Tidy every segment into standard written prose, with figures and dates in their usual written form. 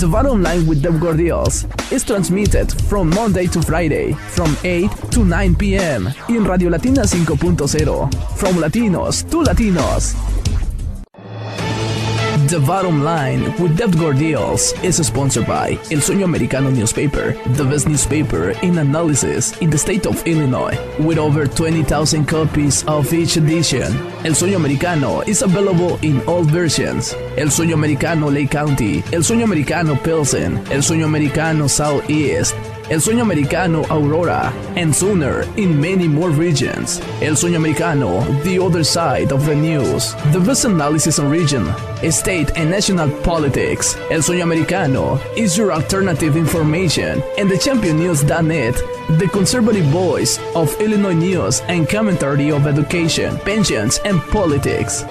The Bottom Line with the Gordils is transmitted from Monday to Friday from 8 to 9 p.m. in Radio Latina 5.0. From Latinos to Latinos. The Bottom Line with Deb Gordils is sponsored by El Sueño Americano newspaper, the best newspaper in analysis in the state of Illinois, with over 20,000 copies of each edition. El Sueño Americano is available in all versions: El Sueño Americano Lake County, El Sueño Americano Pilsen, El Sueño Americano Southeast, El Sueño Americano Aurora, and sooner in many more regions. El Sueño Americano, the other side of the news, the best analysis on region, state and national politics. El Sueño Americano is your alternative information, and the championnews.net, the conservative voice of Illinois news and commentary of education, pensions, and politics.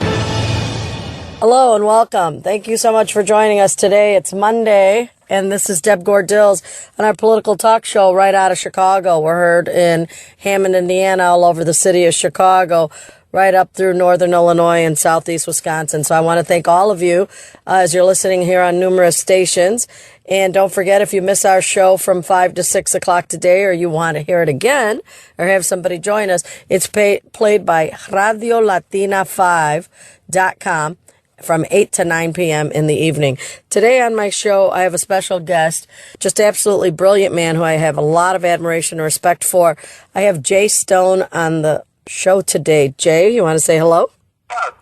Hello and welcome. Thank you so much for joining us today. It's Monday, and this is Deb Gordils on our political talk show right out of Chicago. We're heard in Hammond, Indiana, all over the city of Chicago, right up through northern Illinois and southeast Wisconsin. So I want to thank all of you as you're listening here on numerous stations. And don't forget, if you miss our show from 5 to 6 o'clock today, or you want to hear it again or have somebody join us, it's played by RadioLatina5.com. from 8 to 9 p.m. in the evening. Today on my show, I have a special guest, just absolutely brilliant man who I have a lot of admiration and respect for. I have Jay Stone on the show today. Jay, you want to say hello? It's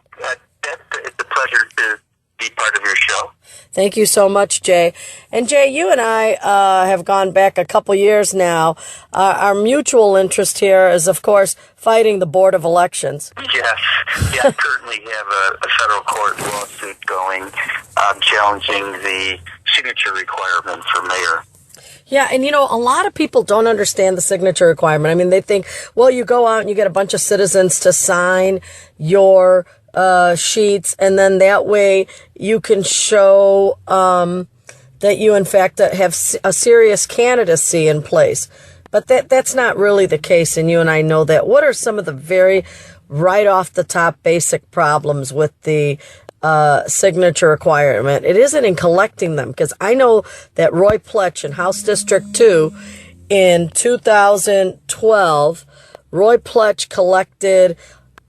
a pleasure to be part of your show. Thank you so much, Jay. And Jay, you and I have gone back a couple years now. Our mutual interest here is, of course, fighting the Board of Elections. Yes. Yeah, I currently have a federal court lawsuit going challenging the signature requirement for mayor. Yeah, and you know, a lot of people don't understand the signature requirement. I mean, they think, well, you go out and you get a bunch of citizens to sign your sheets, and then that way you can show that you, in fact, have a serious candidacy in place. But that's not really the case, and you and I know that. What are some of the very right off the top basic problems with the signature requirement? It isn't in collecting them, because I know that Roy Pletch in House District 2 in 2012, Roy Pletch collected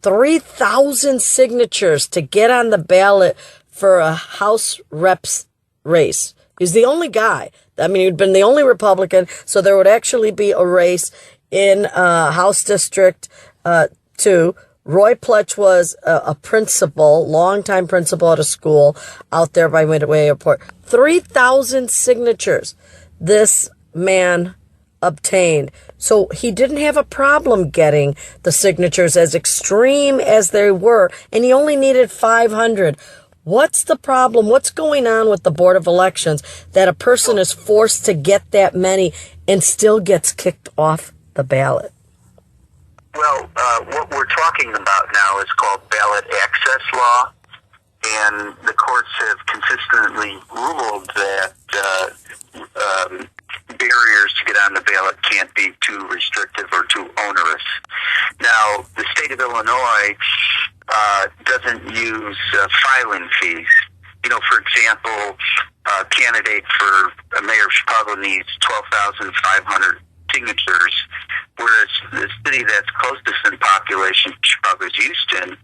3,000 signatures to get on the ballot for a House reps race. He's the only guy. I mean, he'd been the only Republican, so there would actually be a race in House District 2. Roy Pletch was a principal, longtime principal at a school out there by Midway Airport. 3,000 signatures this man obtained. So he didn't have a problem getting the signatures, as extreme as they were, and he only needed 500. What's the problem? What's going on with the Board of Elections that a person is forced to get that many and still gets kicked off the ballot? Well, what we're talking about now is called ballot access law, and the courts have consistently ruled that barriers to get on the ballot can't be too restrictive or too onerous. Now, the state of Illinois doesn't use filing fees. You know, for example, a candidate for a mayor of Chicago needs 12,500 signatures, whereas the city that's closest in population, Chicago, is Houston,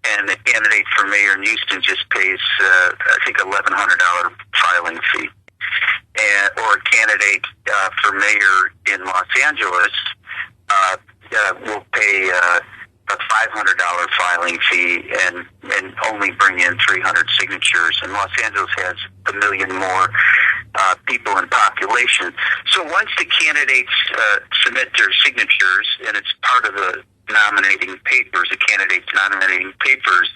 and the candidate for mayor in Houston just pays, I think, $1,100 filing fee. Or a candidate for mayor in Los Angeles will pay a $500 filing fee and only bring in 300 signatures. And Los Angeles has 1 million more people in population. So once the candidates submit their signatures, and it's part of the nominating papers, the candidates' nominating papers,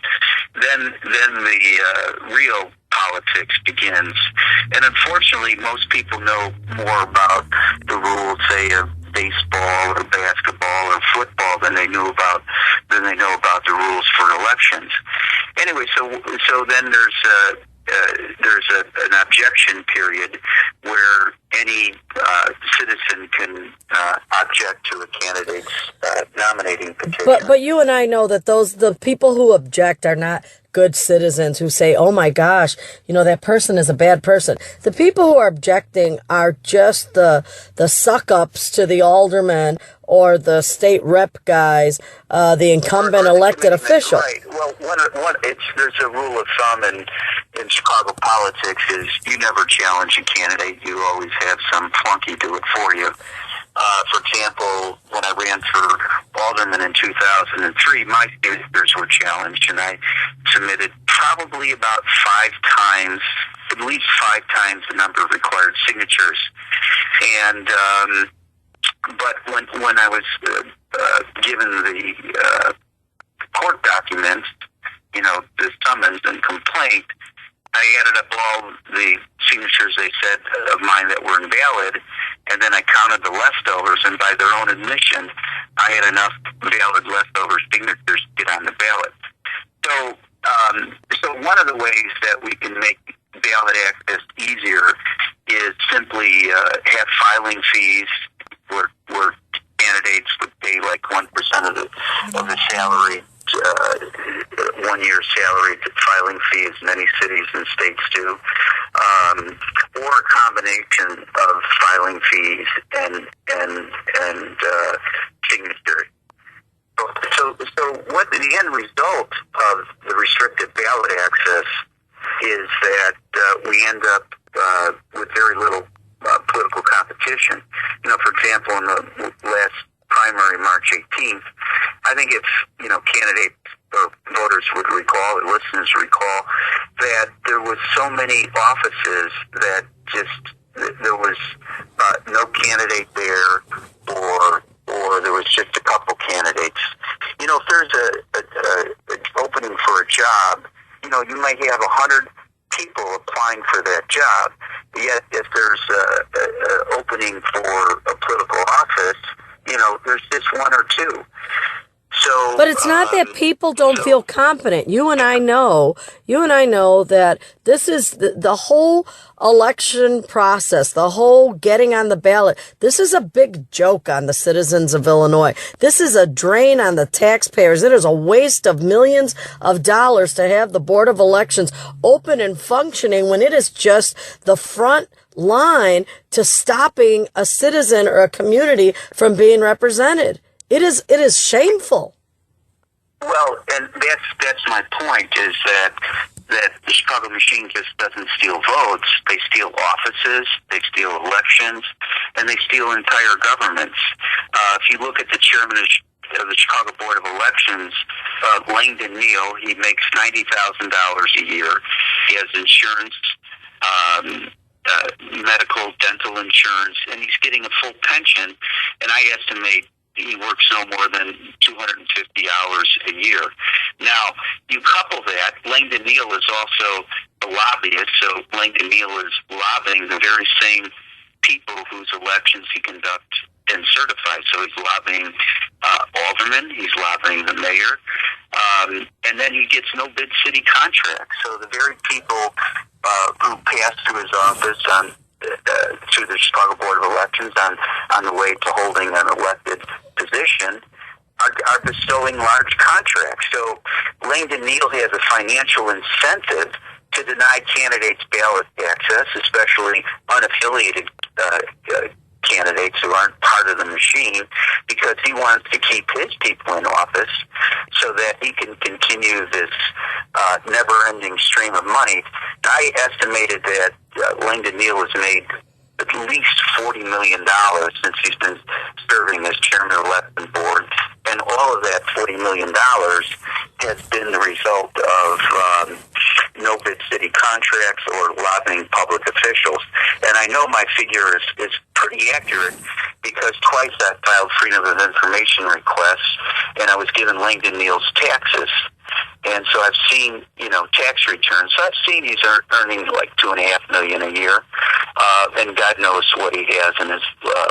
then the real politics begins. And unfortunately, most people know more about the rules, say, of baseball or basketball or football than they know about the rules for elections. Anyway, so then there's an objection period where any citizen can object to a candidate's nominating petition. But you and I know that the people who object are not good citizens who say, oh my gosh, that person is a bad person. The people who are objecting are just the suck-ups to the aldermen or the state rep guys, the incumbent elected official. Right. Well, there's a rule of thumb in Chicago politics is you never challenge a candidate. You always have some flunky do it for you. For example, when I ran for alderman in 2003, my signatures were challenged, and I submitted probably about at least five times the number of required signatures. And but when I was given the court documents, the summons and complaint, I added up all the signatures they said of mine that were invalid, and then I counted the leftovers, and by their own admission, I had enough valid leftover signatures to get on the ballot. So one of the ways that we can make ballot access easier is simply have filing fees where candidates would pay like 1% of the salary. 1 year's salary to filing fees, many cities and states do, or a combination of filing fees and signatures. So what the end result of the restricted ballot access is that we end up with very little political competition. For example, in the last primary, March 18th, I think if, candidates or voters would recall, or listeners recall, that there was so many offices that there was no candidate there, or there was just a couple candidates. If there's an opening for a job, you might have 100 people applying for that job. Yet, if there's an opening for a political office, there's just one or two. So, but it's not that people don't feel confident. You and I know that this is the whole election process, the whole getting on the ballot. This is a big joke on the citizens of Illinois. This is a drain on the taxpayers. It is a waste of millions of dollars to have the Board of Elections open and functioning when it is just the front line to stopping a citizen or a community from being represented. It is shameful. Well, and that's my point, is that the Chicago machine just doesn't steal votes. They steal offices, they steal elections, and they steal entire governments. If you look at the chairman of the Chicago Board of Elections, Langdon Neal, he makes $90,000 a year. He has insurance, medical, dental insurance, and he's getting a full pension, and I estimate he works no more than 250 hours a year. Now, you couple that, Langdon Neal is also a lobbyist, so Langdon Neal is lobbying the very same people whose elections he conducts and certifies. So he's lobbying aldermen, he's lobbying the mayor, and then he gets no bid city contracts. So the very people who pass through his office through the Chicago Board of Elections on the way to holding an elected position are bestowing large contracts. So Langdon Neal has a financial incentive to deny candidates ballot access, especially unaffiliated candidates who aren't part of the machine, because he wants to keep his people in office so that he can continue this never-ending stream of money. I estimated that Langdon Neal has made at least $40 million since he's been serving as chairman of the election board, and all of that $40 million has been the result of no-bid city contracts or lobbying public officials. And I know my figure is pretty accurate because twice I filed Freedom of Information requests, and I was given Langdon Neal's taxes. And so I've seen, tax returns. So I've seen he's earning like $2.5 million a year, and God knows what he has in his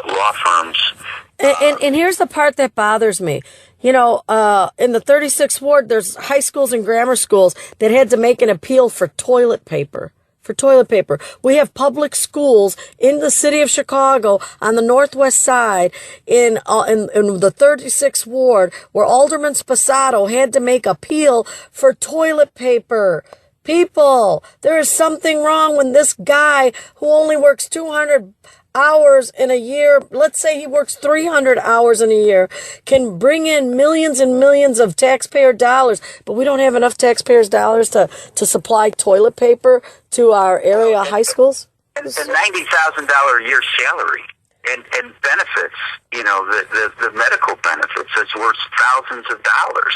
law firms. And here's the part that bothers me. In the 36th ward, there's high schools and grammar schools that had to make an appeal for toilet paper for toilet paper. We have public schools in the city of Chicago on the northwest side in the 36th ward where Alderman Sposato had to make appeal for toilet paper. People, there is something wrong when this guy who only works 200 hours in a year, let's say he works 300 hours in a year, can bring in millions and millions of taxpayer dollars, but we don't have enough taxpayers' dollars to supply toilet paper to our area high schools? And $90,000 a year salary and benefits, the medical benefits is worth thousands of dollars.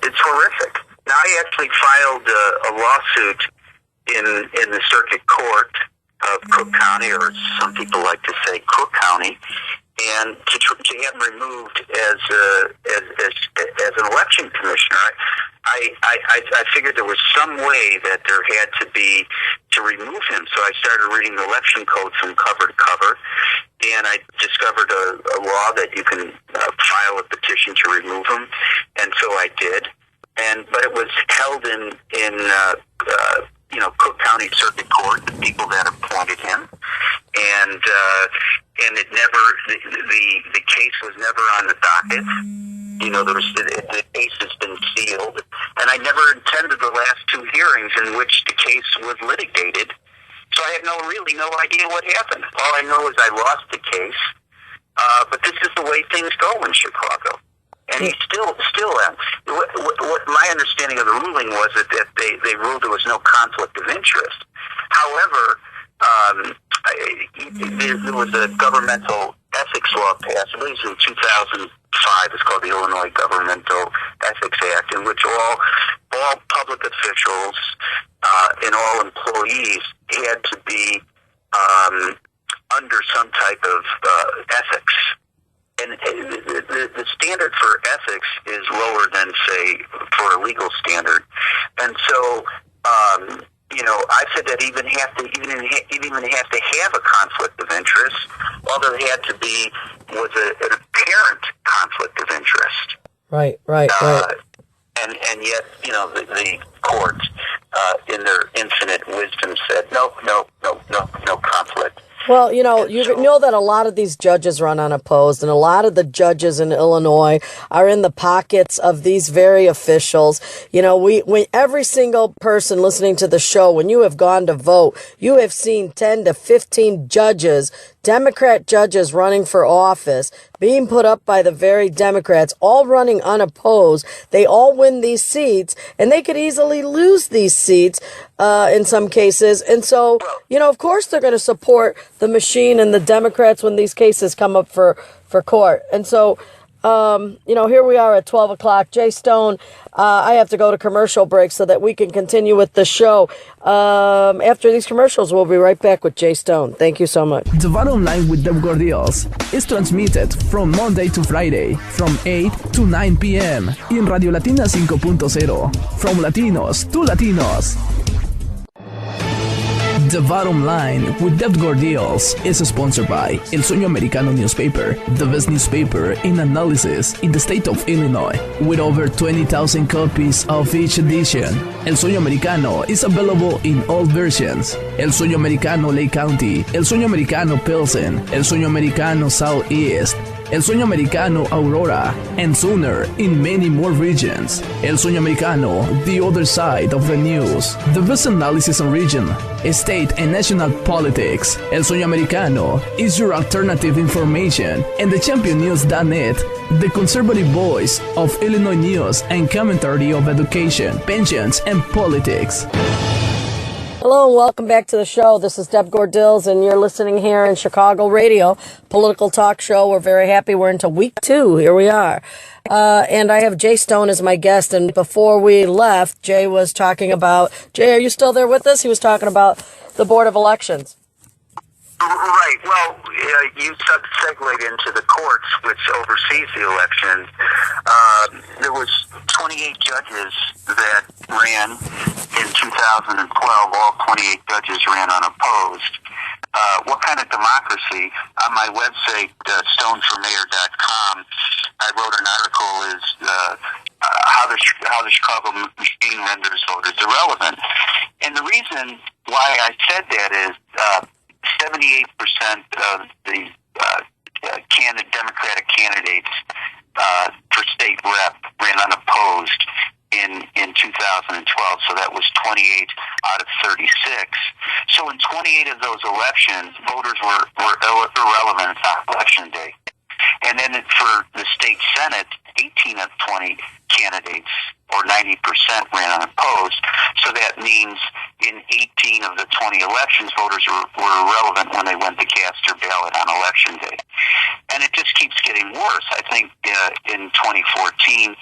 It's horrific. Now, I actually filed a lawsuit in the circuit court of Cook County, or some people like to say Cook County, and to have him removed as an election commissioner. I figured there was some way that there had to be to remove him, so I started reading the election code from cover to cover, and I discovered a law that you can file a petition to remove him, and so I did. But it was held in Cook County Circuit Court, the people that appointed him, and it never the case was never on the docket. The case has been sealed, and I never attended the last two hearings in which the case was litigated. So I have really no idea what happened. All I know is I lost the case, but this is the way things go in Chicago. And he still. What my understanding of the ruling was that they ruled there was no conflict of interest. However, there was a governmental ethics law passed, I believe it was in 2005. It's called the Illinois Governmental Ethics Act, in which all public officials and all employees had to be under some type of ethics. And the standard for ethics is lower than, say, for a legal standard. And so, I said that even have to have a conflict of interest, all there had to be was an apparent conflict of interest. Right. And yet, the court, in their infinite wisdom, said, no conflict. Well, you know that a lot of these judges run unopposed, and a lot of the judges in Illinois are in the pockets of these very officials. When every single person listening to the show, when you have gone to vote, you have seen 10 to 15 judges, Democrat judges running for office, being put up by the very Democrats, all running unopposed. They all win these seats, and they could easily lose these seats in some cases. And so, of course they're going to support the machine and the Democrats when these cases come up for court. And so, here we are at 12 o'clock. Jay Stone, I have to go to commercial break so that we can continue with the show. After these commercials, we'll be right back with Jay Stone. Thank you so much. The Bottom Line with the Gordils is transmitted from Monday to Friday from 8 to 9 p.m. in Radio Latina 5.0. From Latinos to Latinos. The Bottom Line with Deb Gordils is sponsored by El Sueño Americano newspaper, the best newspaper in analysis in the state of Illinois, with over 20,000 copies of each edition. El Sueño Americano is available in all versions: El Sueño Americano Lake County, El Sueño Americano Pilsen, El Sueño Americano Southeast, El Sueño Americano Aurora, and sooner in many more regions. El Sueño Americano, the other side of the news. The best analysis on region, state, and national politics. El Sueño Americano is your alternative information, and the championnews.net, the conservative voice of Illinois news and commentary of education, pensions, and politics. Hello and welcome back to the show. This is Deb Gordils, and you're listening here in Chicago Radio, political talk show. We're very happy. We're into week 2. Here we are. And I have Jay Stone as my guest. And before we left, Jay was talking about... Jay, are you still there with us? He was talking about the Board of Elections. Right. Well, you segued into the courts, which oversees the elections. There was 28 judges that ran in 2012. All 28 judges ran unopposed. what kind of democracy? On my website, stoneformayor.com, I wrote an article how the Chicago machine renders voters irrelevant. And the reason why I said that is 78% of the Democratic candidates for state rep ran unopposed in 2012, so that was 28 out of 36. So in 28 of those elections, voters were irrelevant on election day. And then for the state Senate, 18 of 20 candidates, or 90%, ran unopposed. So that means in 18 of the 20 elections, voters were irrelevant when they went to cast their ballot on election day. And it just keeps getting worse. I think in 2014,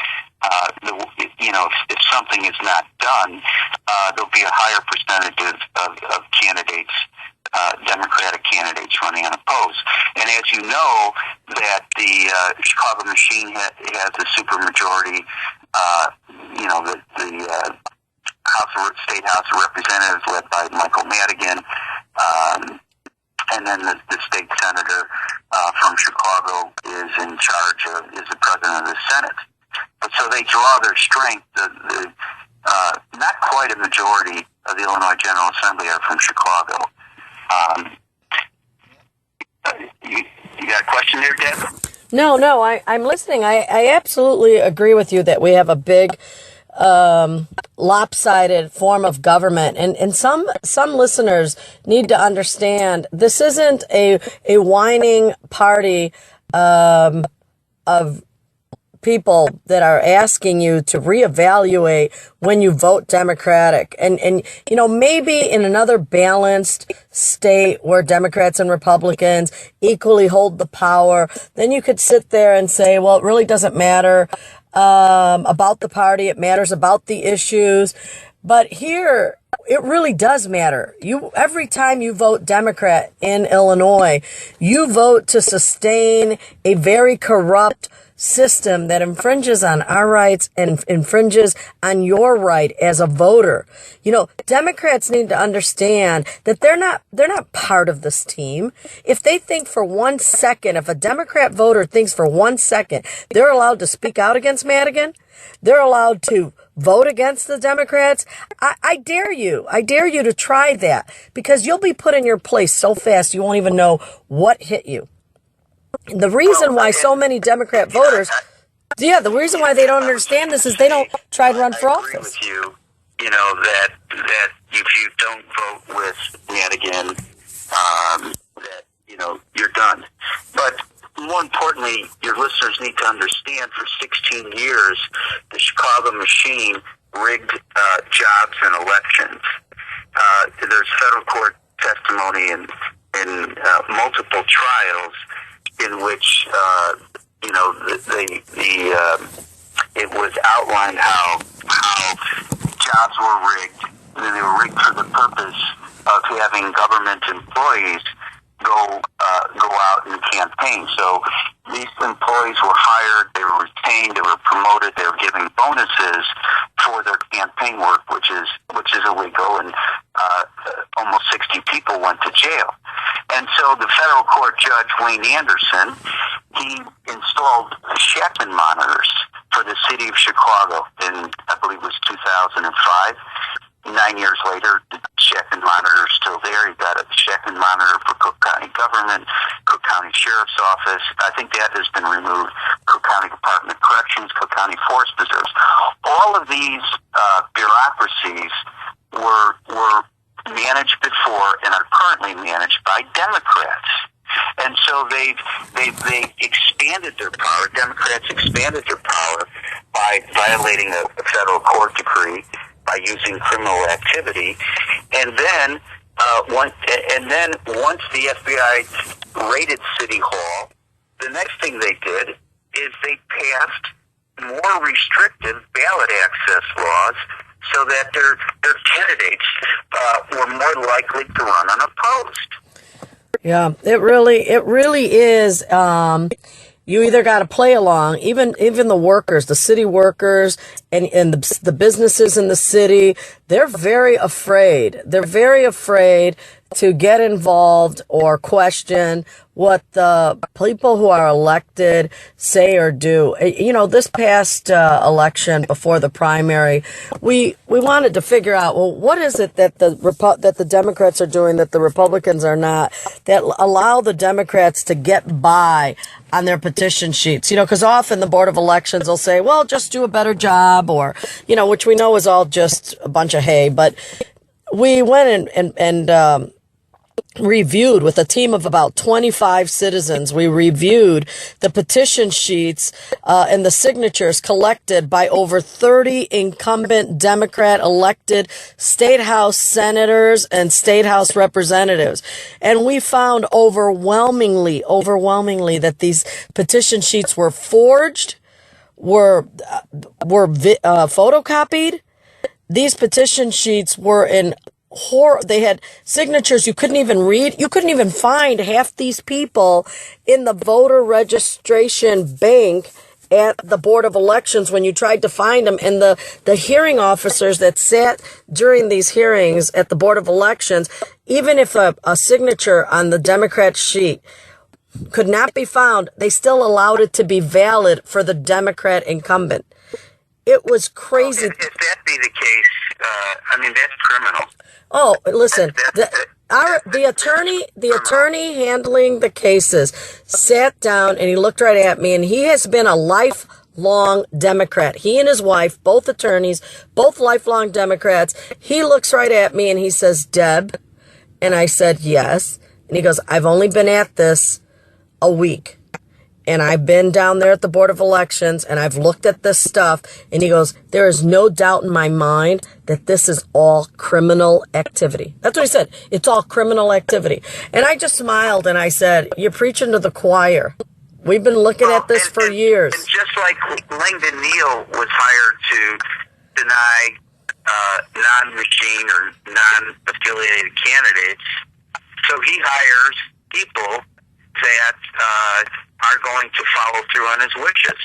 if something is not done, there'll be a higher percentage of candidates, Democratic candidates, running unopposed. And as you know, that the Chicago machine has a supermajority. The State House of Representatives led by Michael Madigan, and then the state senator from Chicago is in charge is the president of the Senate. But so they draw their strength. Not quite a majority of the Illinois General Assembly are from Chicago. You got a question there, Deb? No, I'm listening. I absolutely agree with you that we have a big lopsided form of government, and some listeners need to understand this isn't a whining party of people that are asking you to reevaluate when you vote Democratic. And maybe in another balanced state where Democrats and Republicans equally hold the power, then you could sit there and say, well, it really doesn't matter about the party. It matters about the issues. But here, it really does matter. Every time you vote Democrat in Illinois, you vote to sustain a very corrupt system that infringes on our rights and infringes on your right as a voter. Democrats need to understand that they're not part of this team. If they think for 1 second, if a Democrat voter thinks for 1 second, they're allowed to speak out against Madigan, they're allowed to vote against the Democrats. I dare you to try that, because you'll be put in your place so fast you won't even know what hit you. The reason why so many Democrat voters, the reason why they don't understand this is they don't try to run for office. I agree with you, that if you don't vote with Madigan, that, you're done. But more importantly, your listeners need to understand for 16 years, the Chicago machine rigged jobs and elections. There's federal court testimony in multiple trials in which it was outlined how jobs were rigged, and they were rigged for the purpose of having government employees go out and campaign. So these employees were hired, they were retained, they were promoted, they were given bonuses for their campaign work, which is illegal, and almost 60 people went to jail. And so the federal court judge, Wayne Anderson, he installed check-in monitors for the city of Chicago in, I believe it was 2005. 9 years later, the check-in monitor is still there. You've got a check-in monitor for Cook County government, Cook County Sheriff's Office. I think that has been removed. Cook County Department of Corrections, Cook County Forest Preserves. All of these bureaucracies were managed before and are currently managed by Democrats. And so they expanded their power. Democrats expanded their power by violating a federal court decree, by using criminal activity, and then once the FBI raided City Hall, the next thing they did is they passed more restrictive ballot access laws so that their candidates were more likely to run unopposed. Yeah, it really is. You either got to play along, even the workers, the city workers and the businesses in the city, they're very afraid. They're very afraid to get involved or question what the people who are elected say or do. You know, this past election before the primary, we wanted to figure out, well, what is it that the Democrats are doing that the Republicans are not, that allow the Democrats to get by on their petition sheets? You know, because often the Board of Elections will say, well, just do a better job, or, you know, which we know is all just a bunch of hay. But we went and reviewed with a team of about 25 citizens. We reviewed the petition sheets and the signatures collected by over 30 incumbent Democrat elected state house senators and state house representatives. And we found overwhelmingly that these petition sheets were forged, were photocopied. These petition sheets were in they had signatures you couldn't even read. You couldn't even find half these people in the voter registration bank at the Board of Elections when you tried to find them. And the hearing officers that sat during these hearings at the Board of Elections, even if a signature on the Democrat sheet could not be found, they still allowed it to be valid for the Democrat incumbent. It was crazy. Well, if that be the case, I mean, that's criminal. Oh, listen, the attorney handling the cases sat down and he looked right at me, and he has been a lifelong Democrat. He and his wife, both attorneys, both lifelong Democrats. He looks right at me and he says, Deb, and I said, yes. And he goes, I've only been at this a week. And I've been down there at the Board of Elections and I've looked at this stuff. And he goes, there is no doubt in my mind that this is all criminal activity. That's what he said. It's all criminal activity. And I just smiled and I said, you're preaching to the choir. We've been looking at this for years. And just like Langdon Neal was hired to deny non-machine or non-affiliated candidates, so he hires people that are going to follow through on his wishes.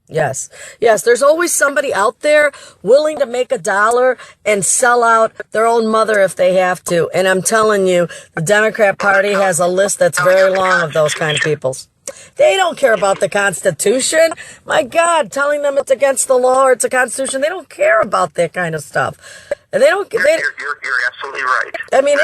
Yes. There's always somebody out there willing to make $1 and sell out their own mother if they have to. And I'm telling you, the Democrat Party has a list that's very long of those kind of people. They don't care about the Constitution. My God, telling them it's against the law or it's a Constitution, they don't care about that kind of stuff. And they don't. You're absolutely right. I mean,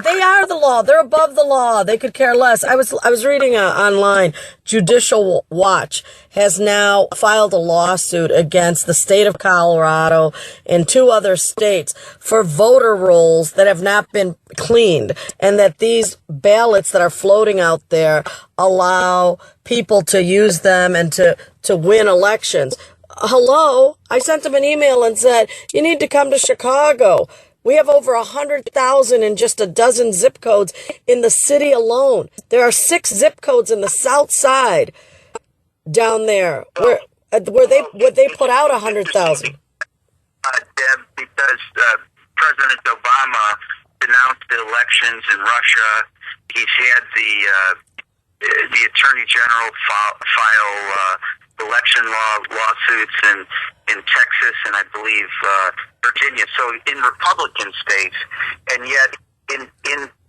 they are the law. They're above the law. They could care less. I was reading online. Judicial Watch has now filed a lawsuit against the state of Colorado and 2 other states for voter rolls that have not been cleaned, and that these ballots that are floating out there allow people to use them and to win elections. Hello, I sent him an email and said, you need to come to Chicago. We have over 100,000 in just a dozen zip codes in the city alone. There are 6 zip codes in the south side down there where they put out 100,000. Deb, because President Obama denounced the elections in Russia. He's had the Attorney General file election lawsuits in Texas and I believe Virginia. So in Republican states, and yet in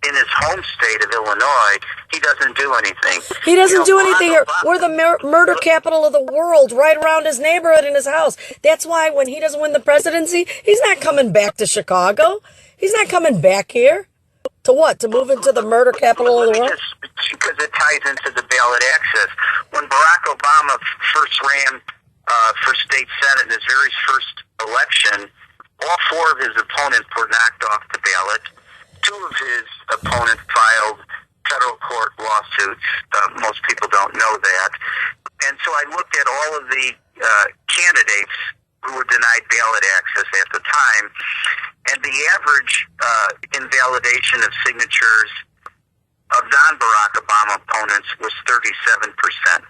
his home state of Illinois, he doesn't do anything. He doesn't do anything here. We're the murder capital of the world, right around his neighborhood and his house. That's why when he doesn't win the presidency, he's not coming back to Chicago. He's not coming back here. To what? To move into the murder capital of the world? Because it ties into the ballot access. When Barack Obama first ran for state senate in his very first election, all 4 of his opponents were knocked off the ballot. 2 of his opponents filed federal court lawsuits. Most people don't know that. And so I looked at all of the candidates who were denied ballot access at the time, and the average invalidation of signatures of non-Barack Obama opponents was 37%.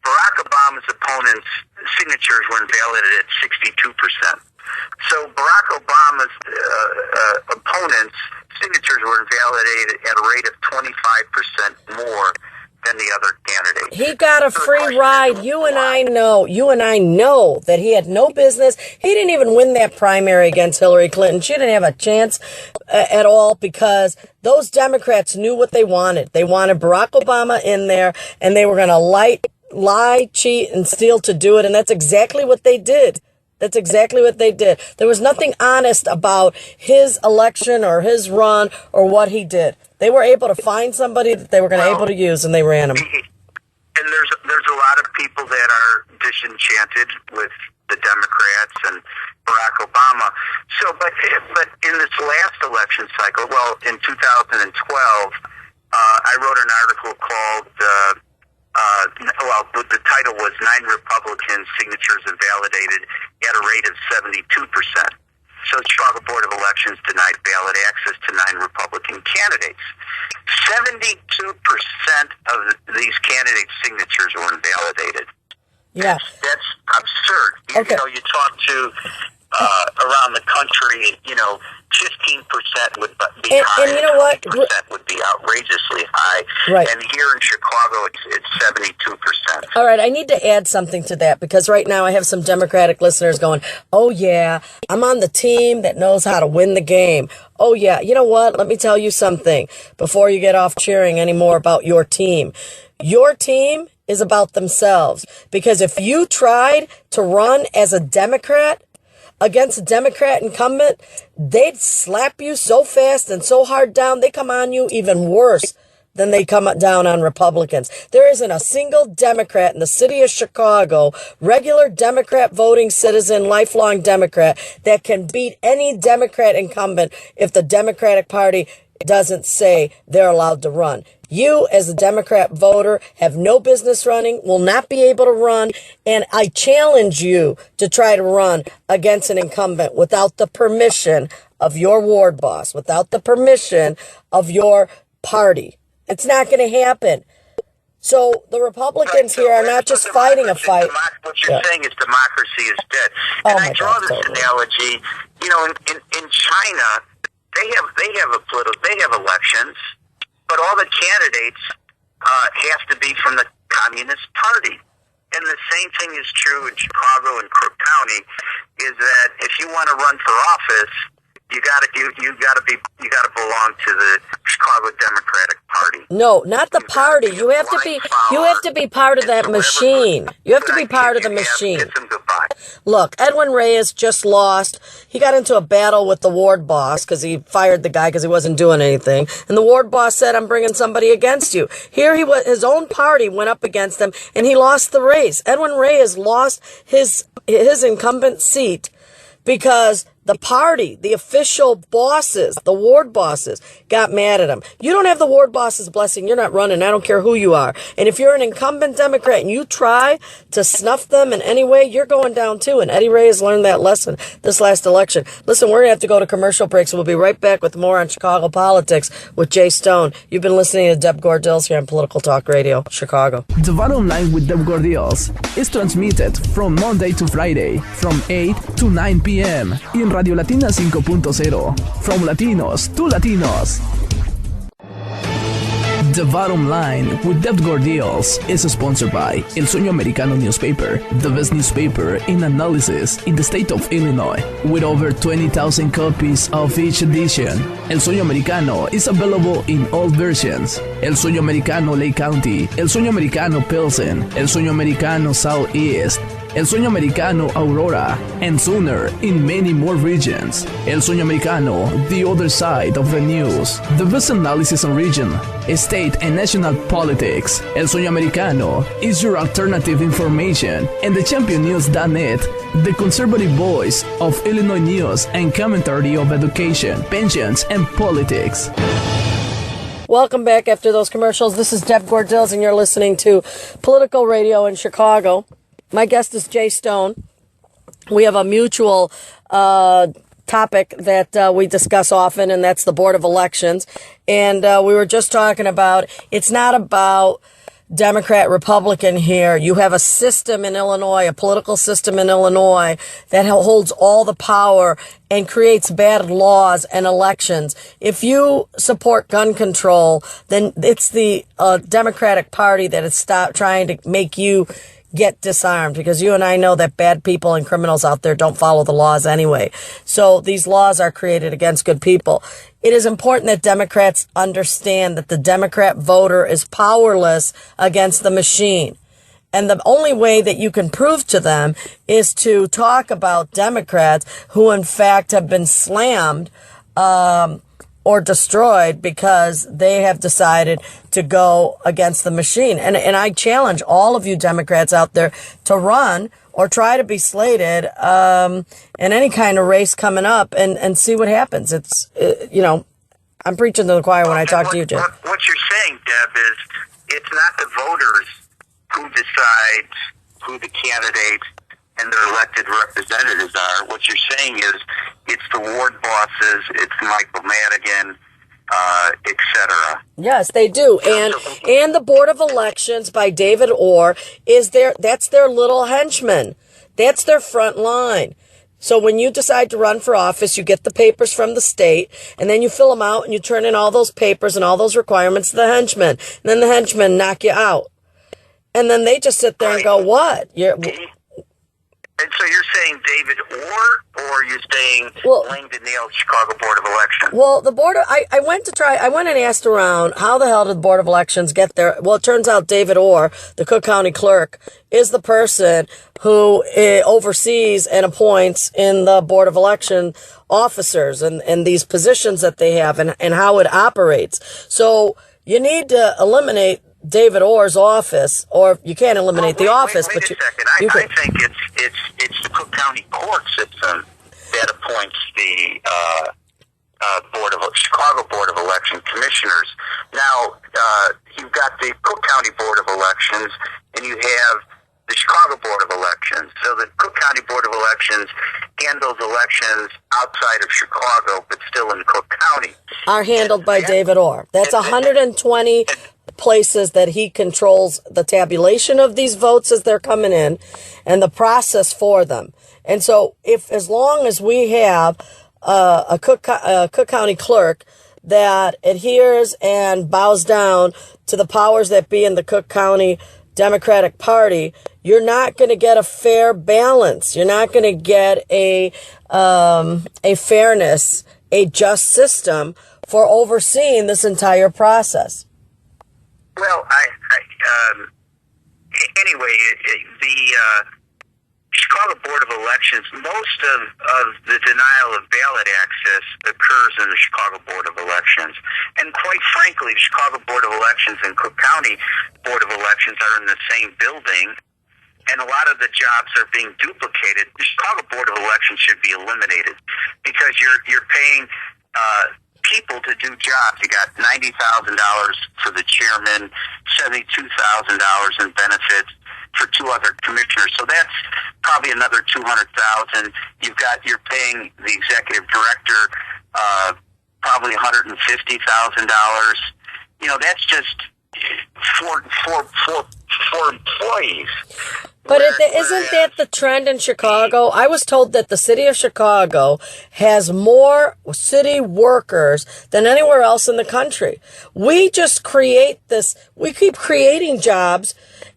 Barack Obama's opponents' signatures were invalidated at 62%. So Barack Obama's opponents' signatures were invalidated at a rate of 25% more than the other candidate. He got a free ride. You and I know that he had no business. He didn't even win that primary against Hillary Clinton. She didn't have a chance at all because those Democrats knew what they wanted. They wanted Barack Obama in there, and they were going to lie, cheat, and steal to do it. And that's exactly what they did. That's exactly what they did. There was nothing honest about his election or his run or what he did. They were able to find somebody that they were going to able to use, and they ran him. And there's a lot of people that are disenchanted with the Democrats and Barack Obama. So, but in this last election cycle, well, in 2012, I wrote an article called. The title was 9 Republican signatures invalidated at a rate of 72%. So the Chicago Board of Elections denied ballot access to 9 Republican candidates. 72% of these candidates' signatures were invalidated. Yeah. That's absurd. Okay. You talk to around the country, 15% would be high. And you know what? 20% would be outrageously high. Right. And here in Chicago, it's 72%. All right, I need to add something to that because right now I have some Democratic listeners going, oh, yeah, I'm on the team that knows how to win the game. Oh, yeah, you know what? Let me tell you something before you get off cheering anymore about your team. Your team is about themselves because if you tried to run as a Democrat against a Democrat incumbent, they'd slap you so fast and so hard down, they come on you even worse than they come down on Republicans. There isn't a single Democrat in the city of Chicago, regular Democrat voting citizen, lifelong Democrat, that can beat any Democrat incumbent if the Democratic Party doesn't say they're allowed to run. You, as a Democrat voter, have no business running, will not be able to run, and I challenge you to try to run against an incumbent without the permission of your ward boss, without the permission of your party. It's not going to happen. So the Republicans here are not just fighting a fight. What you're saying is democracy is dead. And I draw this analogy. In China, they have elections, but all the candidates have to be from the Communist Party. And the same thing is true in Chicago and Crook County. Is that if you want to run for office, you gotta belong to the Chicago Democratic Party. No, not the party. You have to be part of that machine. You have to be part of the machine. Look, Edwin Reyes just lost. He got into a battle with the ward boss because he fired the guy because he wasn't doing anything. And the ward boss said, I'm bringing somebody against you. Here his own party went up against him and he lost the race. Edwin Reyes lost his incumbent seat because the party, the official bosses, the ward bosses got mad at him. You don't have the ward boss's blessing. You're not running. I don't care who you are. And if you're an incumbent Democrat and you try to snuff them in any way, you're going down too. And Eddie Reyes learned that lesson this last election. Listen, we're going to have to go to commercial breaks. We'll be right back with more on Chicago politics with Jay Stone. You've been listening to Deb Gordils here on Political Talk Radio, Chicago. The Bottom Line with Deb Gordils is transmitted from Monday to Friday from 8 to 9 p.m. in Radio Latina 5.0, from Latinos to Latinos. The Bottom Line with Deb Gordils is sponsored by El Sueño Americano newspaper, the best newspaper in analysis in the state of Illinois, with over 20,000 copies of each edition. El Sueño Americano is available in all versions: El Sueño Americano Lake County, El Sueño Americano Pilsen, El Sueño Americano Southeast, El Sueño Americano Aurora, and sooner in many more regions. El Sueño Americano, the other side of the news. The best analysis on region, state, and national politics. El Sueño Americano is your alternative information, and the championnews.net, the conservative voice of Illinois news and commentary of education, pensions, and politics. Welcome back after those commercials. This is Deb Gordils, and you're listening to Political Radio in Chicago. My guest is Jay Stone. We have a mutual topic that we discuss often, and that's the Board of Elections. And we were just talking about, it's not about Democrat, Republican here. You have a system in Illinois, a political system in Illinois that holds all the power and creates bad laws and elections. If you support gun control, then it's the Democratic Party that is trying to make you get disarmed, because you and I know that bad people and criminals out there don't follow the laws anyway. So these laws are created against good people. It is important that Democrats understand that the Democrat voter is powerless against the machine. And the only way that you can prove to them is to talk about Democrats who in fact have been slammed, or destroyed because they have decided to go against the machine. And I challenge all of you Democrats out there to run or try to be slated in any kind of race coming up and see what happens. It's, I'm preaching to the choir when I talk to you, Jim. What you're saying, Deb, is it's not the voters who decide who the candidates and their elected representatives are. What you're saying is it's the ward bosses, it's Michael Madigan, etc. Yes, they do. And the Board of Elections by David Orr that's their little henchman. That's their front line. So when you decide to run for office, you get the papers from the state, and then you fill them out and you turn in all those papers and all those requirements to the henchmen. And then the henchmen knock you out. And then they just sit there and go, what? And so you're saying David or you're saying Langdon Neal, Chicago Board of Elections? Well, the board, I went and asked around, how the hell did the Board of Elections get there? Well, it turns out David Orr, the Cook County clerk, is the person who oversees and appoints in the Board of Election officers and these positions that they have and how it operates. So you need to eliminate David Orr's office, or you can't eliminate the office. Wait but a second. I think it's the Cook County court system that appoints the Chicago Board of Election commissioners. Now, you've got the Cook County Board of Elections, and you have the Chicago Board of Elections. So the Cook County Board of Elections handles elections outside of Chicago, but still in Cook County. Are handled by David Orr. That's 120 places that he controls the tabulation of these votes as they're coming in and the process for them. And so as long as we have a Cook County clerk that adheres and bows down to the powers that be in the Cook County Democratic Party, you're not going to get a fair balance. You're not going to get a fairness, a just system for overseeing this entire process. Well, anyway, the Chicago Board of Elections, most of the denial of ballot access occurs in the Chicago Board of Elections. And quite frankly, the Chicago Board of Elections and Cook County Board of Elections are in the same building, and a lot of the jobs are being duplicated. The Chicago Board of Elections should be eliminated because you're paying people to do jobs. You got $90,000 for the chairman, $72,000 in benefits for two other commissioners. So that's probably another $200,000. You're paying the executive director probably $150,000. That's just for employees. But isn't that the trend in Chicago? I was told that the city of Chicago has more city workers than anywhere else in the country. We just we keep creating jobs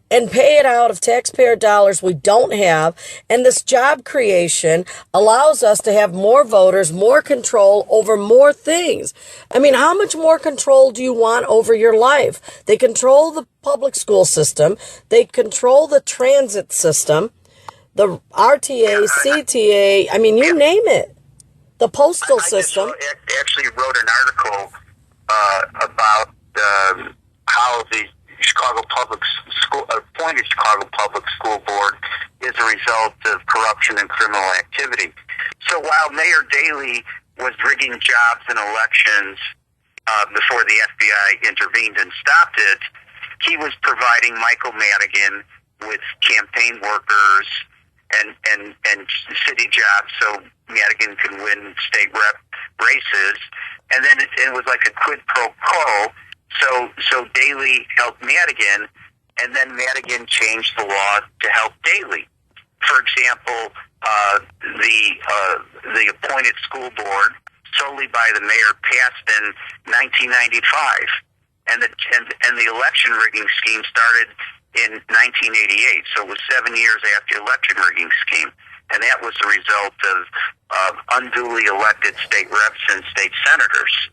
and pay it out of taxpayer dollars we don't have. And this job creation allows us to have more voters, more control over more things. I mean, how much more control do you want over your life? They control the public school system. They control the transit system, the RTA, CTA. I mean, you name it. The postal system. I actually wrote an article about how the appointed Chicago Public School Board is a result of corruption and criminal activity. So while Mayor Daley was rigging jobs and elections before the FBI intervened and stopped it, he was providing Michael Madigan with campaign workers and city jobs so Madigan could win state rep races. And then it was like a quid pro quo. So Daley helped Madigan and then Madigan changed the law to help Daley. For example, the appointed school board, solely by the mayor, passed in 1995, and the election rigging scheme started in 1988. So it was 7 years after the election rigging scheme, and that was the result of unduly elected state reps and state senators.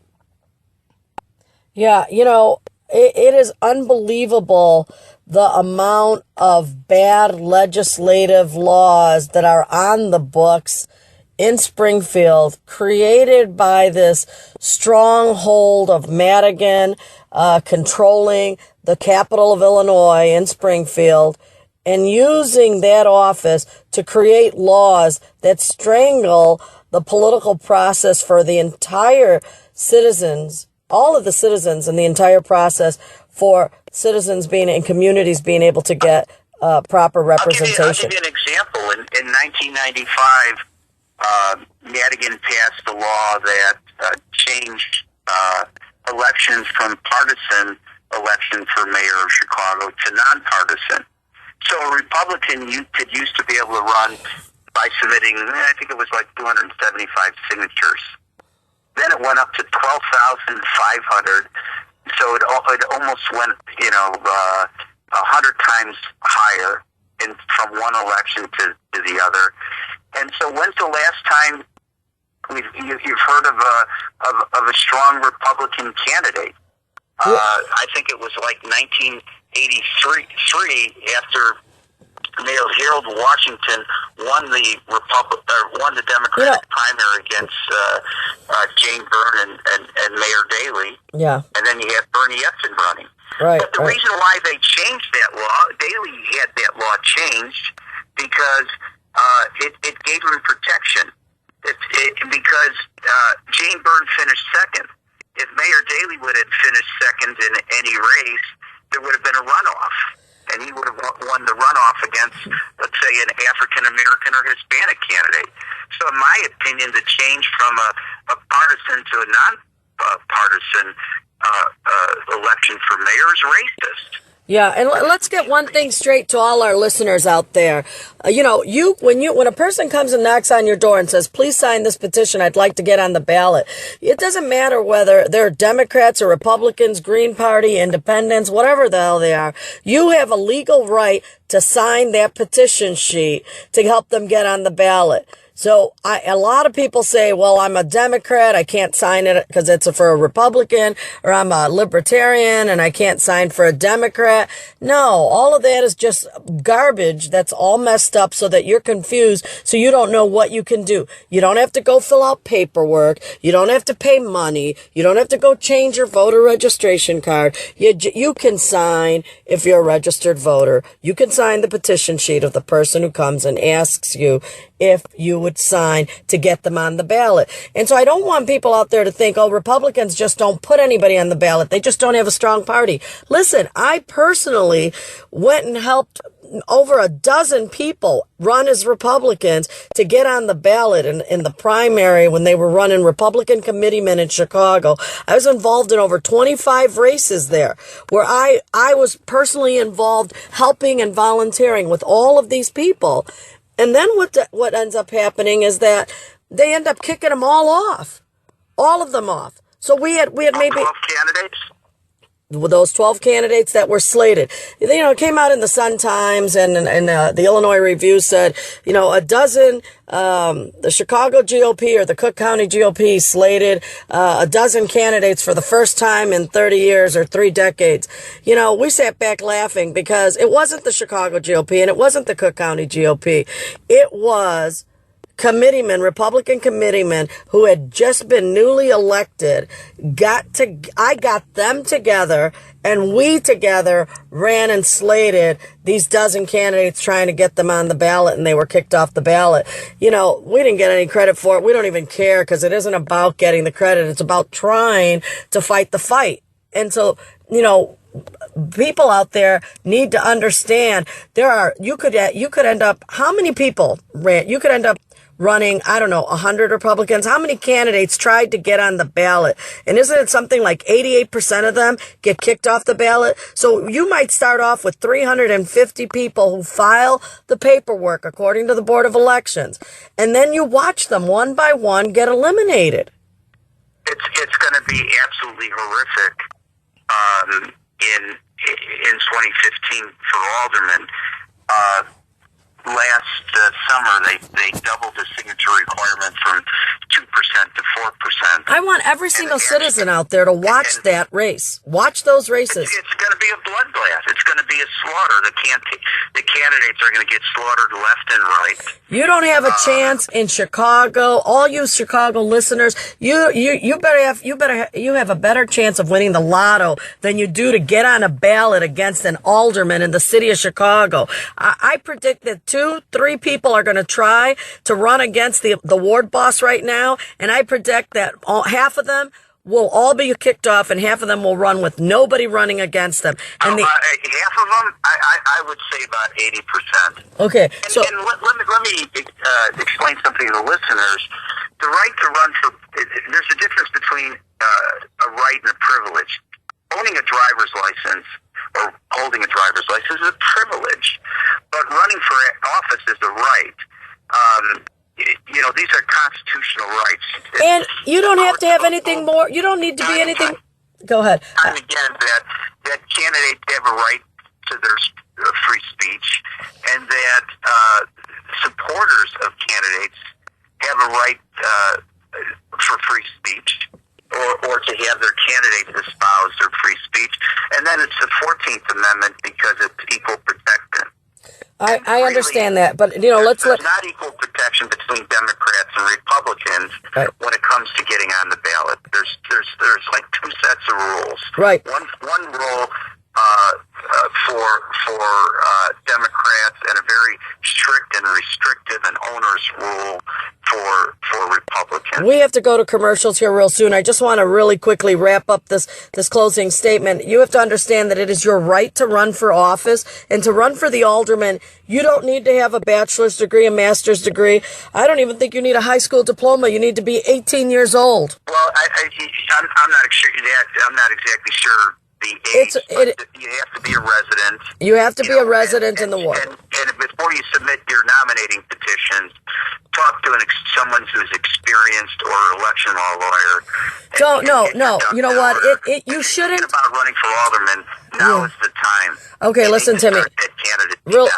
Yeah, it is unbelievable the amount of bad legislative laws that are on the books in Springfield, created by this stronghold of Madigan controlling the capital of Illinois in Springfield, and using that office to create laws that strangle the political process for the entire citizens, all of the citizens in the entire process, for citizens being in communities being able to get proper representation. I'll give you an example. In 1995, Madigan passed a law that changed elections from partisan election for mayor of Chicago to nonpartisan. So a Republican could used to be able to run by submitting, I think it was like 275 signatures. Then it went up to 12,500. So it almost went, 100 times higher from one election to the other. And so when's the last time you've heard of a strong Republican candidate? I think it was like 1983 after Mayor Harold Washington won the Democratic primary against Jane Byrne and Mayor Daley. Yeah. And then you had Bernie Effen running. Right. But the reason why they changed that law, Daley had that law changed because it gave him protection. Because Jane Byrne finished second. If Mayor Daley would have finished second in any race, there would have been a runoff. And he would have won the runoff against, let's say, an African-American or Hispanic candidate. So in my opinion, the change from a partisan to a non-partisan election for mayor is racist. Yeah, and let's get one thing straight to all our listeners out there. When a person comes and knocks on your door and says, "Please sign this petition, I'd like to get on the ballot," it doesn't matter whether they're Democrats or Republicans, Green Party, Independents, whatever the hell they are. You have a legal right to sign that petition sheet to help them get on the ballot. So a lot of people say, well, I'm a Democrat, I can't sign it because it's for a Republican, or I'm a Libertarian and I can't sign for a Democrat. No, all of that is just garbage. That's all messed up so that you're confused, so you don't know what you can do. You don't have to go fill out paperwork. You don't have to pay money. You don't have to go change your voter registration card. You can sign if you're a registered voter. You can sign the petition sheet of the person who comes and asks you if you would sign to get them on the ballot. And so I don't want people out there to think, oh, Republicans just don't put anybody on the ballot. They just don't have a strong party. Listen, I personally went and helped over a dozen people run as Republicans to get on the ballot in the primary when they were running Republican committeemen in Chicago. I was involved in over 25 races there where I was personally involved helping and volunteering with all of these people. And then what ends up happening is that they end up kicking them all of them off. So we had maybe 12 candidates. Those 12 candidates that were slated. It came out in the Sun Times and the Illinois Review said, a dozen, the Chicago GOP or the Cook County GOP slated a dozen candidates for the first time in 30 years or 3 decades. We sat back laughing because it wasn't the Chicago GOP and it wasn't the Cook County GOP. It was Republican committeemen who had just been newly elected. I got them together, and we together ran and slated these dozen candidates trying to get them on the ballot, and they were kicked off the ballot. We didn't get any credit for it. We don't even care because it isn't about getting the credit. It's about trying to fight the fight. And so, people out there need to understand you could end up, how many people ran? You could end up running, I don't know, 100 Republicans. How many candidates tried to get on the ballot? And isn't it something like 88% of them get kicked off the ballot? So you might start off with 350 people who file the paperwork according to the Board of Elections. And then you watch them one by one get eliminated. It's going to be absolutely horrific in 2015 for aldermen. Last summer, they doubled the signature requirement from 2% to 4%. I want every single citizen out there to watch that race. Watch those races. It's going to be a bloodbath. It's going to be a slaughter. The candidates are going to get slaughtered left and right. You don't have a chance in Chicago. All you Chicago listeners, you have a better chance of winning the lotto than you do to get on a ballot against an alderman in the city of Chicago. I predict that 2-3 people are going to try to run against the ward boss right now, and I predict that half of them will all be kicked off, and half of them will run with nobody running against them. And half of them, I would say about 80%. Okay, so let me explain something to the listeners. The right to run for there's a difference between a right and a privilege. Owning a driver's license or holding a driver's license is a privilege, but running for office is a right. These are constitutional rights. And you don't have to have anything more. You don't need to be anything. Go ahead. And again, that candidates have a right to their free speech, and that supporters of candidates have a right for free speech, or to have their candidates espouse their free speech. And then it's the 14th Amendment because it's equal protection. I understand that, but there's not equal protection between Democrats and Republicans when it comes to getting on the ballot. There's like two sets of rules. Right. One rule for Democrats, and a very strict and restrictive and onerous rule for Republicans. We have to go to commercials here real soon. I just want to really quickly wrap up this closing statement. You have to understand that it is your right to run for office, and to run for the alderman, you don't need to have a bachelor's degree, a master's degree. I don't even think you need a high school diploma. You need to be 18 years old. Well, I'm not sure that. I'm not exactly sure the age. You have to be a resident. You have to be a resident in the ward. And before you submit your nominating petitions, talk to someone who's experienced or an election law lawyer. No. You know what? You shouldn't. About running for alderman. Now is the time. Okay, listen to me.